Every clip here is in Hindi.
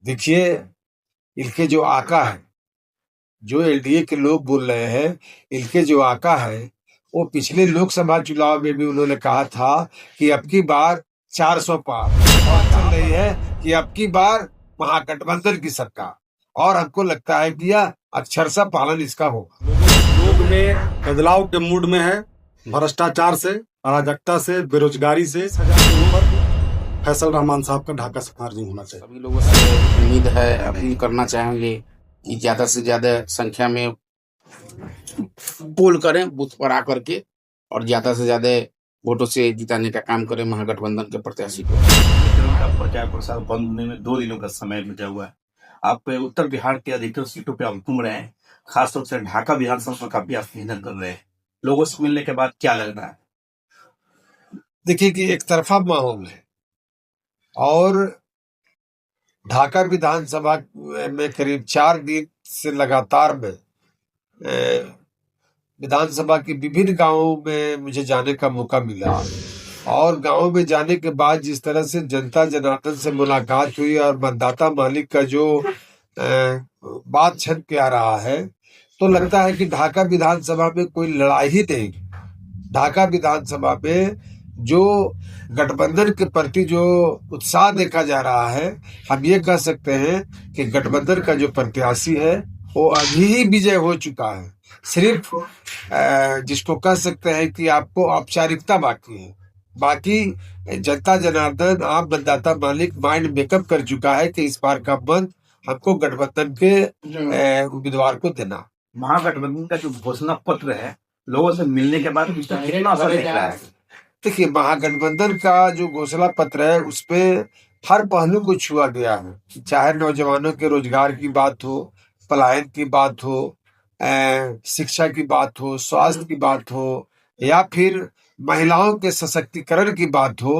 देखिए, इनके जो आका है, जो एलडीए के लोग बोल रहे हैं, इनके जो आका है, वो पिछले लोकसभा चुनाव में भी उन्होंने कहा था कि अब की बार 400 पार, और चल रही है कि अब की बार महागठबंधन की सरकार। और हमको लगता है कि यह अक्षरशः पालन इसका होगा। लोग में बदलाव के मूड में है। भ्रष्टाचार से, अराजकता से, बेरोजगारी से सजा के ऊपर फैसल रहमान साहब का ढाका से खारिज होना चाहिए। सभी लोगों से उम्मीद है, अपील करना चाहेंगे कि ज्यादा से ज्यादा संख्या में पोल करें बूथ पर आकर के, और ज्यादा से ज्यादा वोटों से जिताने का काम करें महागठबंधन के प्रत्याशी को। का प्रचार प्रसार बंद होने में 2 दिनों का समय बचा हुआ है। आप उत्तर बिहार के अधिकतर सीटों पे आप घूम रहे हैं, खासतौर से ढाका विधानसभा में काफी आप मेहनत कर रहे हैं। लोगों से मिलने के बाद क्या लग रहा है? देखिए कि एक तरफा माहौल है, और ढाका विधानसभा में करीब 4 दिन से लगातार में विधानसभा के विभिन्न गांवों में मुझे जाने का मौका मिला, और गांव में जाने के बाद जिस तरह से जनता जनार्दन से मुलाकात हुई और मतदाता मालिक का जो बात छन के आ रहा है, तो लगता है कि ढाका विधानसभा में कोई लड़ाई ही नहीं। ढाका विधानसभा में जो गठबंधन के प्रति जो उत्साह देखा जा रहा है, हम ये कह सकते हैं कि गठबंधन का जो प्रत्याशी है वो अभी ही विजय हो चुका है। सिर्फ जिसको कह सकते हैं कि आपको औपचारिकता बाकी है। बाकी जनता जनार्दन, आम मतदाता मालिक माइंड मेकअप कर चुका है कि इस बार का मत हमको गठबंधन के उम्मीदवार को देना। महागठबंधन का जो घोषणा पत्र है, लोगों से मिलने के बाद उसका कितना असर दिख रहा है? देखिए, महागठबंधन का जो घोषणा पत्र है उसपे हर पहलू को छुआ गया है। चाहे नौजवानों के रोजगार की बात हो, पलायन की बात हो, शिक्षा की बात हो, स्वास्थ्य की बात हो, या फिर महिलाओं के सशक्तिकरण की बात हो,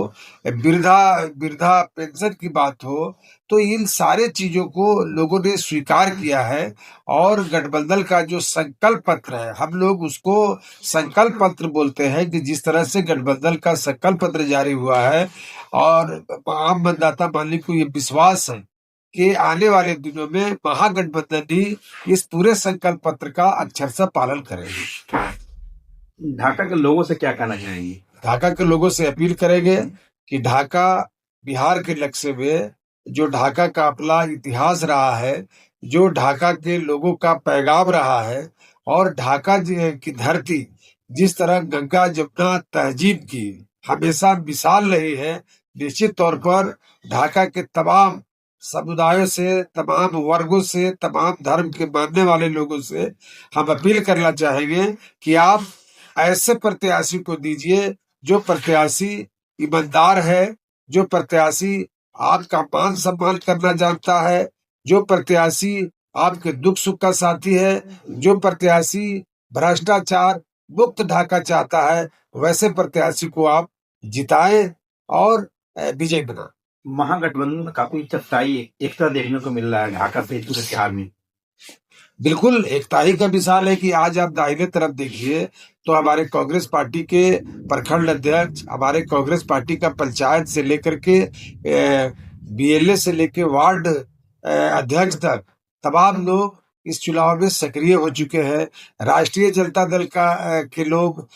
वृद्धा वृद्धा पेंशन की बात हो, तो इन सारे चीजों को लोगों ने स्वीकार किया है। और गठबंधन का जो संकल्प पत्र है, हम लोग उसको संकल्प पत्र बोलते हैं, कि जिस तरह से गठबंधन का संकल्प पत्र जारी हुआ है, और आम मतदाता मालिक को ये विश्वास है कि आने वाले दिनों में महागठबंधन ही इस पूरे संकल्प पत्र का अक्षरशः पालन करेगी। ढाका के लोगों से क्या कहना चाहेंगे? ढाका के लोगों से अपील करेंगे कि ढाका बिहार के नक्शे में जो ढाका का अपना इतिहास रहा है, जो ढाका के लोगों का पैगाम रहा है, और ढाका की धरती जिस तरह गंगा जमुना तहजीब की हमेशा मिसाल रही है, निश्चित तौर पर ढाका के तमाम समुदायों से, तमाम वर्गों से, तमाम धर्म के मानने वाले लोगों से हम अपील करना चाहेंगे कि आप ऐसे प्रत्याशी को दीजिए जो प्रत्याशी ईमानदार है, जो प्रत्याशी आपका मान सम्मान करना जानता है, जो प्रत्याशी आपके दुख सुख का साथी है, जो प्रत्याशी भ्रष्टाचार मुक्त ढाका चाहता है, वैसे प्रत्याशी को आप जिताएं और विजय बना। महागठबंधन में काफी चर्चाई एकता देखने को मिल रहा है ढाका पे पूरे बिहार में। बिल्कुल एकता ही का मिसाल है कि आज आप दाहिने तरफ देखिए तो हमारे कांग्रेस पार्टी के प्रखंड अध्यक्ष, हमारे कांग्रेस पार्टी का पंचायत से लेकर के बीएलए से लेकर वार्ड अध्यक्ष तक तमाम लोग इस चुनाव में सक्रिय हो चुके हैं। राष्ट्रीय जनता दल के लोग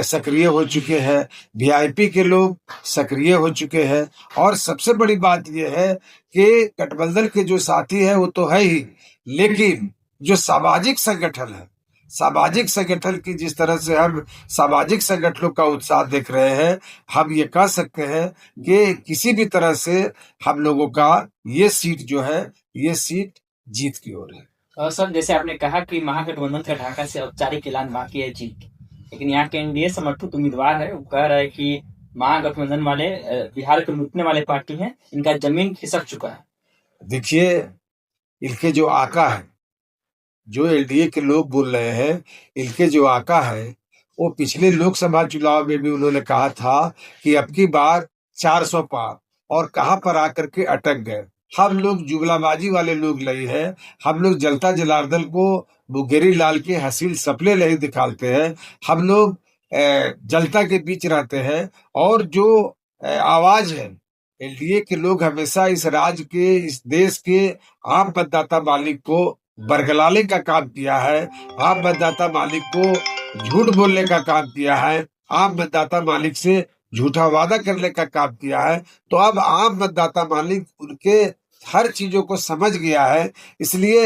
सक्रिय हो चुके हैं, वीआईपी के लोग सक्रिय हो चुके हैं। और सबसे बड़ी बात यह है कि गठबंधन के जो साथी है वो तो है ही, लेकिन जो सामाजिक संगठन है, सामाजिक संगठन की जिस तरह से हम सामाजिक संगठनों का उत्साह देख रहे हैं, हम ये कह सकते हैं कि किसी भी तरह से हम लोगों का ये सीट जो है, ये सीट जीत की ओर है। सर, जैसे आपने कहा कि महागठबंधन का ढाका से औपचारिक ऐलान बाकी है जीत, लेकिन यहाँ के एनडीए समर्थित उम्मीदवार है, वो कह रहा है कि महागठबंधन वाले बिहार के लूटने वाले पार्टी हैं, इनका जमीन खिसक चुका है। देखिए, इनके जो आका है, जो एलडीए के लोग बोल रहे हैं, इनके जो आका है, वो पिछले लोकसभा चुनाव में भी उन्होंने कहा था कि अब की बार 400 पार, और कहां पर आकर के अटक गए। हम लोग जुगलाबाजी वाले लोग नहीं है, हम लोग जनता जनार्दन को मुंगेरी लाल के हसीन सपने नहीं दिखाते हैं। हम लोग जनता के बीच रहते हैं, और जो आवाज है एनडीए के लोग हमेशा इस राज्य के, इस देश के आम मतदाता मालिक को बरगलाने का काम किया है, आम मतदाता मालिक को झूठ बोलने का काम किया है, आम मतदाता मालिक से झूठा वादा करने का काम किया है। तो अब आम मतदाता मालिक उनके हर चीजों को समझ गया है, इसलिए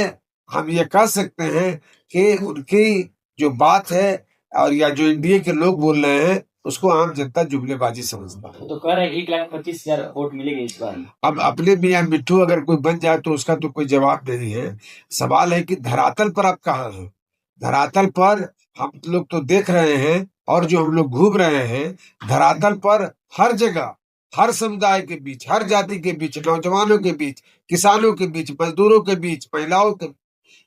हम ये कह सकते हैं कि उनकी जो बात है और या जो एनडीए के लोग बोल रहे हैं उसको आम जनता जुमलेबाजी समझता है। तो कह रहे हैं 1,25,000 वोट मिलेंगे इस बार। अब अपने मियां मिट्ठू अगर कोई बन जाए तो उसका तो कोई जवाब नहीं है। सवाल है कि धरातल पर आप कहाँ हैं? धरातल पर हम लोग तो देख रहे हैं और जो हम लोग घूम रहे हैं, धरातल पर हर जगह, हर समुदाय के बीच, हर जाति के बीच, नौजवानों के बीच, किसानों के बीच, मजदूरों के बीच, महिलाओं के,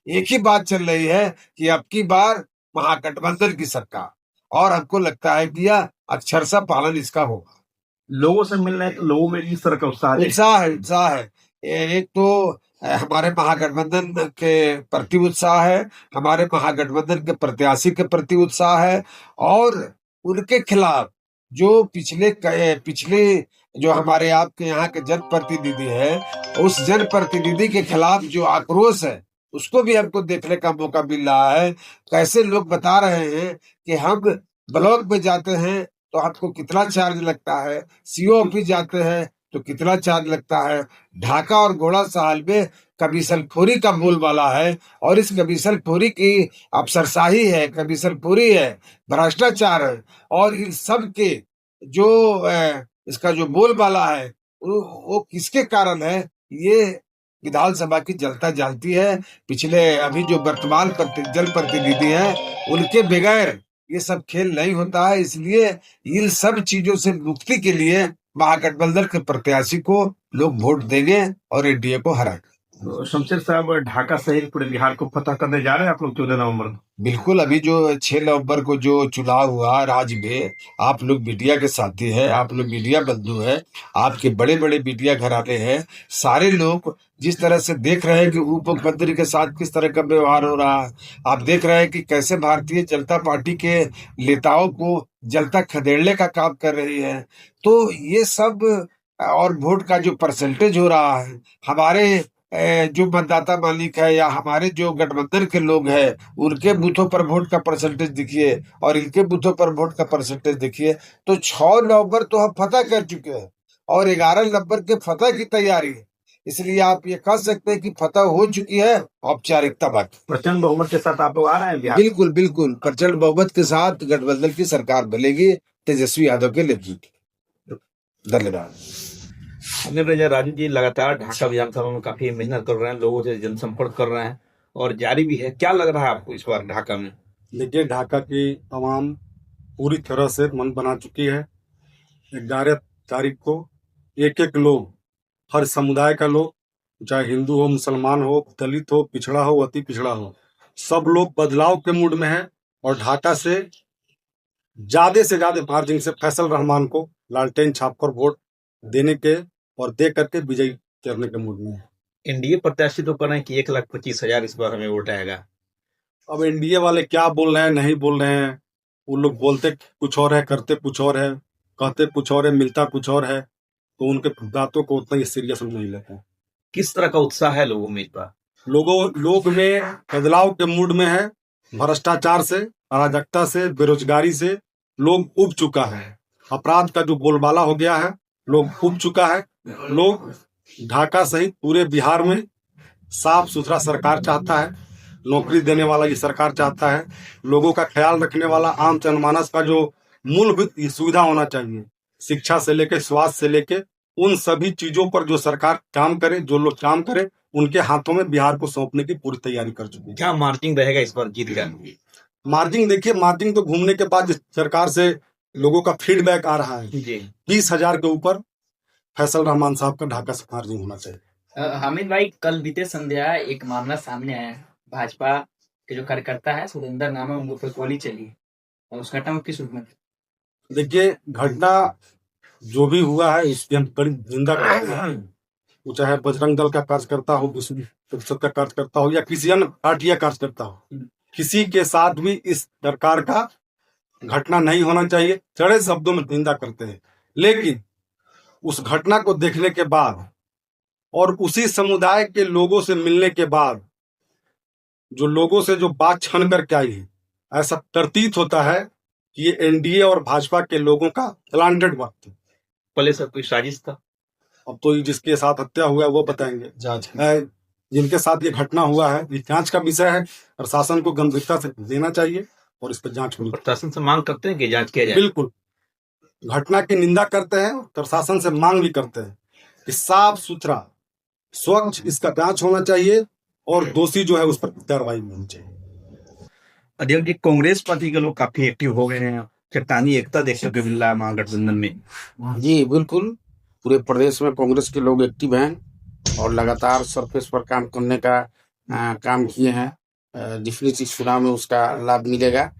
एक ही बात चल रही है कि अब की बार महागठबंधन की सरकार, और हमको लगता है कि यह अक्षरशः पालन इसका होगा। लोगों से मिलना है तो लोगों में इस तरह का उत्साह है। उत्साह है। एक तो हमारे महागठबंधन के प्रति उत्साह है, हमारे महागठबंधन के प्रत्याशी के प्रति उत्साह है, और उनके खिलाफ जो पिछले जो हमारे आपके यहाँ के जनप्रतिनिधि है, उस जनप्रतिनिधि के खिलाफ जो आक्रोश है उसको भी हमको देखने का मौका मिल रहा है। कैसे लोग बता रहे हैं कि हम ब्लॉक में जाते हैं तो आपको कितना चार्ज लगता है, सीओ ऑफिस जाते हैं तो कितना चार्ज लगता है। ढाका और घोड़ा साहब में कमीशनखोरी का बोलबाला है, और इस कमीशनखोरी की अफसरशाही है, कमीशनखोरी है, भ्रष्टाचार है, और इन सब के जो इसका जो बोलबाला है वो किसके कारण है, ये विधानसभा की जनता जानती है। पिछले अभी जो वर्तमान जनप्रतिनिधि हैं उनके बगैर ये सब खेल नहीं होता है, इसलिए इन सब चीजों से मुक्ति के लिए महागठबंधन के प्रत्याशी को लोग वोट देंगे और एनडीए को हराएंगे। तो शमशेर साहब, ढाका सहित पूरे बिहार को फतह करने जा रहे हैं आप लोग 14 नवंबर को? बिल्कुल। अभी जो 6 नवंबर को जो चुनाव हुआ राज्य में, आप लोग मीडिया के साथी हैं, आप लोग मीडिया बंधु हैं, आपके बड़े बड़े मीडिया घराने हैं, सारे लोग जिस तरह से देख रहे हैं कि उप मुख्यमंत्री के साथ किस तरह का व्यवहार हो रहा है, आप देख रहे हैं कि कैसे भारतीय जनता पार्टी के नेताओं को जनता खदेड़ने का काम कर रही है। तो ये सब, और वोट का जो परसेंटेज हो रहा है, हमारे जो मतदाता मालिक है या हमारे जो गठबंधन के लोग हैं, उनके बूथों पर वोट का परसेंटेज देखिए और इनके बूथों पर वोट का परसेंटेज देखिए। तो 6 नवंबर तो हम फतह कर चुके हैं और 11 नवंबर के फतह की तैयारी है, इसलिए आप ये कह सकते हैं कि फतह हो चुकी है, औपचारिकता बाकी। प्रचंड बहुमत के साथ आप लोग आ रहे हैं बिहार? बिल्कुल बिल्कुल, प्रचंड बहुमत के साथ गठबंधन की सरकार बनेगी तेजस्वी यादव के नेतृत्व। धन्यवाद। अनिल रंजन राजू जी लगातार ढाका विधानसभा में काफी मेहनत कर रहे हैं, लोगों से जनसंपर्क कर रहे हैं और जारी भी है। क्या लग रहा है आपको इस बार ढाका में? देखिए, ढाका की आवाम पूरी तरह से मन बना चुकी है। 11 तारीख को एक एक लोग, हर समुदाय का लोग, चाहे हिंदू हो, मुसलमान हो, दलित हो, पिछड़ा हो, अति पिछड़ा हो, सब लोग बदलाव के मूड में है और ढाका से ज्यादा मार्जिन से फैसल रहमान को लालटेन छापकर वोट देने के और दे करके विजयी करने के मूड में है। एनडीए प्रत्याशी तो कर रहे हैं कि 1,25,000 इस बार हमें वोट आएगा। अब एनडीए वाले क्या बोल रहे हैं, नहीं बोल रहे हैं, वो लोग बोलते कुछ और है, करते कुछ और है, कहते कुछ और है, मिलता कुछ और है, तो उनके बातों को उतना ही सीरियस नहीं लेते। किस तरह का उत्साह है लोगों में इस बार? लोग में बदलाव के मूड में है। भ्रष्टाचार से, अराजकता से, बेरोजगारी से लोग उब चुका है। अपराध का जो बोलबाला हो गया है, लोग उब चुका है। लोग ढाका सहित पूरे बिहार में साफ सुथरा सरकार चाहता है, नौकरी देने वाला ये सरकार चाहता है, लोगों का ख्याल रखने वाला आम जनमानस का जो मूलभूत सुविधा होना चाहिए, शिक्षा से लेके स्वास्थ्य से लेके उन सभी चीजों पर जो सरकार काम करे, जो लोग काम करे, उनके हाथों में बिहार को सौंपने की पूरी तैयारी कर चुकी है। क्या मार्जिन रहेगा इस बार जीत का? मार्जिन देखिए, मार्जिन तो घूमने के बाद सरकार से लोगों का फीडबैक आ रहा है जी 20,000 के ऊपर फैसल रहमान साहब का ढाका से मार्जिन होना चाहिए। हामिद भाई, कल बीते संध्या एक मामला सामने आया, भाजपा के जो कार्यकर्ता है सुरेंद्र नाम है, उनको गोली चली, और उस घटना में किस रूप में? देखिए, घटना जो भी हुआ है इसकी हम कड़ी निंदा करते हैं। वो चाहे बजरंग दल का कार्यकर्ता हो, विश्व परिषद का कार्यकर्ता हो या किसी अन्य पार्टी का कार्यकर्ता हो, किसी के साथ भी इस प्रकार का घटना नहीं होना चाहिए। कड़े शब्दों में निंदा करते हैं, लेकिन उस घटना को देखने के बाद और उसी समुदाय के लोगों से मिलने के बाद जो लोगों से जो बात छन करके आई है, ऐसा प्रतीत होता है कि ये एनडीए और भाजपा के लोगों का प्लांटेड वक्त है। पहले सब कोई साजिश था। अब तो ये जिसके साथ हत्या हुआ है वो बताएंगे, जांच जिनके साथ ये घटना हुआ है ये जांच का विषय है। प्रशासन को गंभीरता से लेना चाहिए और इस पर जांच होनी चाहिए। प्रशासन से मांग करते हैं कि जांच किया जाए। बिल्कुल, घटना की निंदा करते हैं, प्रशासन से मांग भी करते हैं कि साफ सुथरा स्वच्छ इसका जांच होना चाहिए और दोषी जो है उस पर कार्रवाई होनी चाहिए। अध्यक्ष जी, कांग्रेस पार्टी के लोग काफी एक्टिव हो गए हैं, चट्टानी एकता देखने को मिल रहा है महागठबंधन में। जी बिल्कुल, पूरे प्रदेश में कांग्रेस के लोग एक्टिव हैं और लगातार सरफेस पर काम करने का काम किए हैं। डिफिनेटली चुनाव में उसका लाभ मिलेगा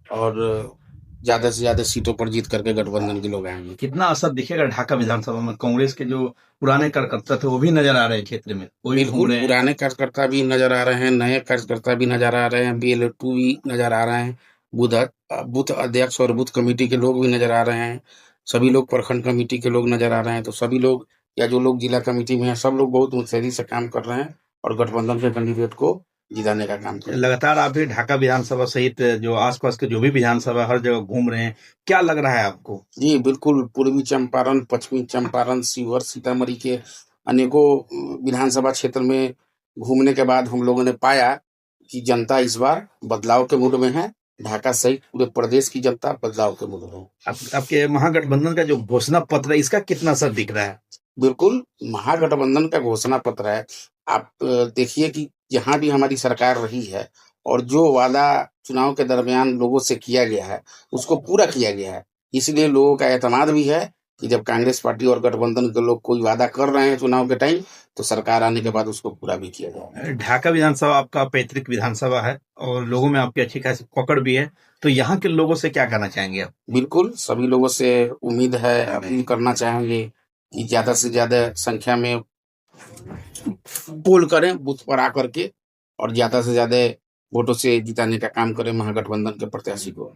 और ज्यादा से ज्यादा सीटों पर जीत करके गठबंधन के लोग आएंगे। कितना असर दिखेगा ढाका विधानसभा में? कांग्रेस के जो पुराने कार्यकर्ता थे वो भी नजर आ रहे हैं क्षेत्र में, वो भी घूम बिल्कुल, रहे हैं। पुराने कार्यकर्ता भी नजर आ रहे हैं, नए कार्यकर्ता भी नजर आ रहे हैं, BLA-2 भी नजर आ रहे हैं, बूथ अध्यक्ष और बूथ कमेटी के लोग भी नजर आ रहे हैं, सभी लोग प्रखंड कमेटी के लोग नजर आ रहे हैं। तो सभी लोग या जो लोग जिला कमेटी में हैं सब लोग बहुत मुस्तैदी से काम कर रहे हैं और गठबंधन के कैंडिडेट को जिताने का काम कर रहे हैं। लगातार आप भी ढाका विधानसभा सहित जो आसपास के जो भी विधानसभा हर जगह घूम रहे हैं, क्या लग रहा है आपको? जी बिल्कुल, पूर्वी चंपारण, पश्चिमी चंपारण, शिवहर, सीतामढ़ी के अनेकों विधानसभा क्षेत्र में घूमने के बाद हम लोगों ने पाया कि जनता इस बार बदलाव के मूड में है। ढाका सहित पूरे प्रदेश की जनता बदलाव के मूड में है। आपके महागठबंधन का जो घोषणा पत्र है इसका कितना असर दिख रहा है? बिल्कुल, महागठबंधन का घोषणा पत्र है। आप देखिए कि जहां भी हमारी सरकार रही है और जो वादा चुनाव के दरमियान लोगों से किया गया है उसको पूरा किया गया है। इसलिए लोगों का एतमाद भी है कि जब कांग्रेस पार्टी और गठबंधन के लोग कोई वादा कर रहे हैं चुनाव के टाइम तो सरकार आने के बाद उसको पूरा भी किया जाएगा। ढाका विधानसभा आपका पैतृक विधानसभा है और लोगों में आपकी अच्छी खासी पकड़ भी है, तो यहाँ के लोगों से क्या कहना चाहेंगे आप? बिल्कुल, सभी लोगों से उम्मीद है, अपील करना चाहेंगे कि ज्यादा से ज्यादा संख्या में पोल करें बूथ पर आकर के और ज्यादा से ज्यादा वोटों से जिताने का काम करें महागठबंधन के प्रत्याशी को।